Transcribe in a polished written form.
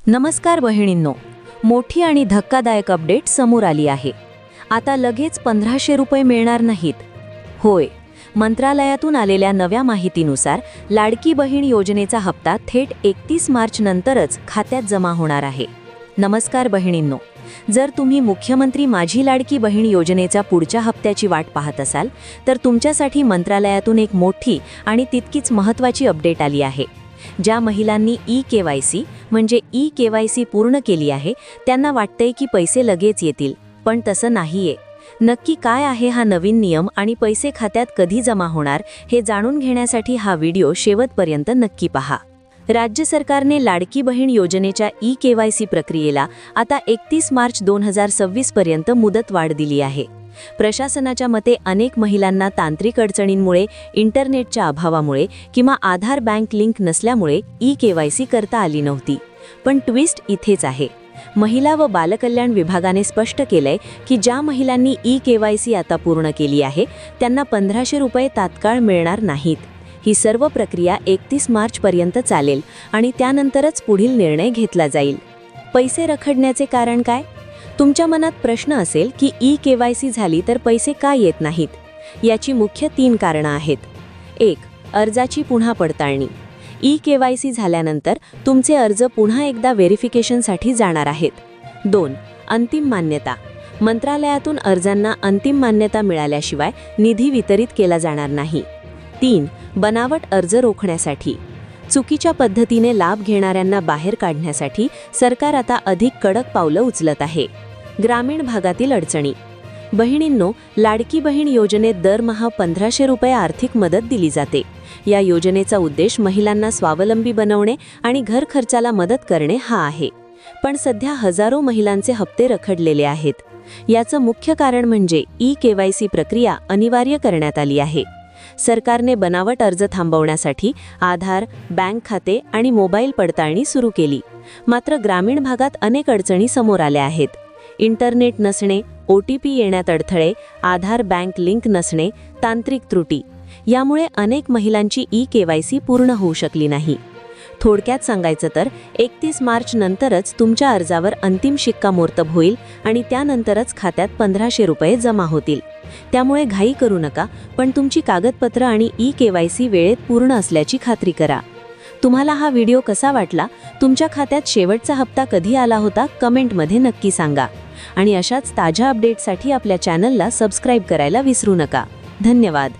नमस्कार बहिणींनो, मोठी आणि धक्कादायक अपडेट समोर आली आहे। आता लगेच 1500 रुपये मिळणार नाहीत। होय, मंत्रालयातून आलेल्या नव्या माहितीनुसार लाडकी बहीण योजनेचा हप्ता थेट 31 मार्च नंतरच खात्यात जमा होणार आहे। नमस्कार बहिणींनो, जर तुम्ही मुख्यमंत्री माझी लाडकी बहीण योजनेच्या पुढच्या हप्त्याची वाट पाहत असाल तर तुमच्यासाठी मंत्रालयातून एक मोठी आणि तितकीच महत्त्वाची अपडेट आली आहे। ज्या महिलांनी ई-केवायसी म्हणजे ई-केवायसी पूर्ण केली आहे त्यांना वाटतंय की पैसे लगेच येतील, पण तसं नाहीये। नक्की काय आहे हा नवीन नियम आणि पैसे खात्यात कधी जमा होणार हे जाणून घेण्यासाठी हा व्हिडिओ शेवटपर्यंत नक्की पहा। राज्य सरकारने लाडकी बहीण योजनेच्या ई-केवायसी प्रक्रियेला आता 31 मार्च 2026 पर्यंत मुदतवाढ दिली आहे। प्रशासनाच्या मते अनेक महिलांना तांत्रिक अडचणींमुळे, इंटरनेटच्या अभावामुळे किंवा आधार बँक लिंक नसल्यामुळे ई-केवायसी करता आली नव्हती। पण ट्विस्ट इथेच आहे। महिला व बालकल्याण विभागाने स्पष्ट केलंय की ज्या महिलांनी ई-केवायसी आता पूर्ण केली आहे त्यांना 1500 रुपये तात्काळ मिळणार नाहीत। ही सर्व प्रक्रिया 31 मार्च पर्यंत चालेल आणि त्यानंतरच पुढील निर्णय घेतला जाईल। पैसे रखडण्याचे कारण काय? तुमच्या मनात प्रश्न असेल की ई-केवायसी झाली तर पैसे का येत नाहीत? याची मुख्य 3 कारणं आहेत। 1. अर्जाची पुन्हा पडताळणी। ई-केवायसी झाल्यानंतर तुमचे अर्ज पुन्हा एकदा व्हेरिफिकेशनसाठी जाणार आहेत। 2. अंतिम मान्यता। मंत्रालयातून अर्जांना अंतिम मान्यता मिळाल्याशिवाय निधी वितरित केला जाणार नाही। 3. बनावट अर्ज रोखण्यासाठी। चुकीच्या पद्धतीने लाभ घेणाऱ्यांना बाहेर काढण्यासाठी सरकार आता अधिक कडक पावलं उचलत आहे। ग्रामीण भागातील अडचणी। बहिणींनो, लाडकी बहीण योजनेत दरमहा 1500 रुपये आर्थिक मदत दिली जाते। या योजनेचा उद्देश महिलांना स्वावलंबी बनवणे आणि घर खर्चाला मदत करणे हा आहे। पण सध्या हजारो महिलांचे हप्ते रखडलेले आहेत। याचं मुख्य कारण म्हणजे ई-केवायसी प्रक्रिया अनिवार्य करण्यात आली आहे। सरकारने बनावट अर्ज थांबवण्यासाठी आधार, बँक खाते आणि मोबाईल पडताळणी सुरू केली। मात्र ग्रामीण भागात अनेक अडचणी समोर आल्या आहेत। इंटरनेट नसणे, OTP येण्यात अडथळे, आधार बँक लिंक नसणे, तांत्रिक त्रुटी यामुळे अनेक महिलांची ई-केवायसी पूर्ण होऊ शकली नाही। थोडक्यात सांगायचं तर 31 मार्च नंतरच तुमच्या अर्जावर अंतिम शिक्कामोर्तब होईल आणि त्यानंतरच खात्यात 1500 रुपये जमा होतील। त्यामुळे घाई करू नका, पण तुमची कागदपत्र आणि ई-केवायसी वेळेत पूर्ण असल्याची खात्री करा। तुम्हाला हा व्हिडिओ कसा वाटला? तुमच्या खात्यात शेवटचा हप्ता कधी आला होता? कमेंटमध्ये नक्की सांगा। आणि अशाच ताज्या अपडेटसाठी आपल्या चॅनलला सबस्क्राईब करायला विसरू नका। धन्यवाद।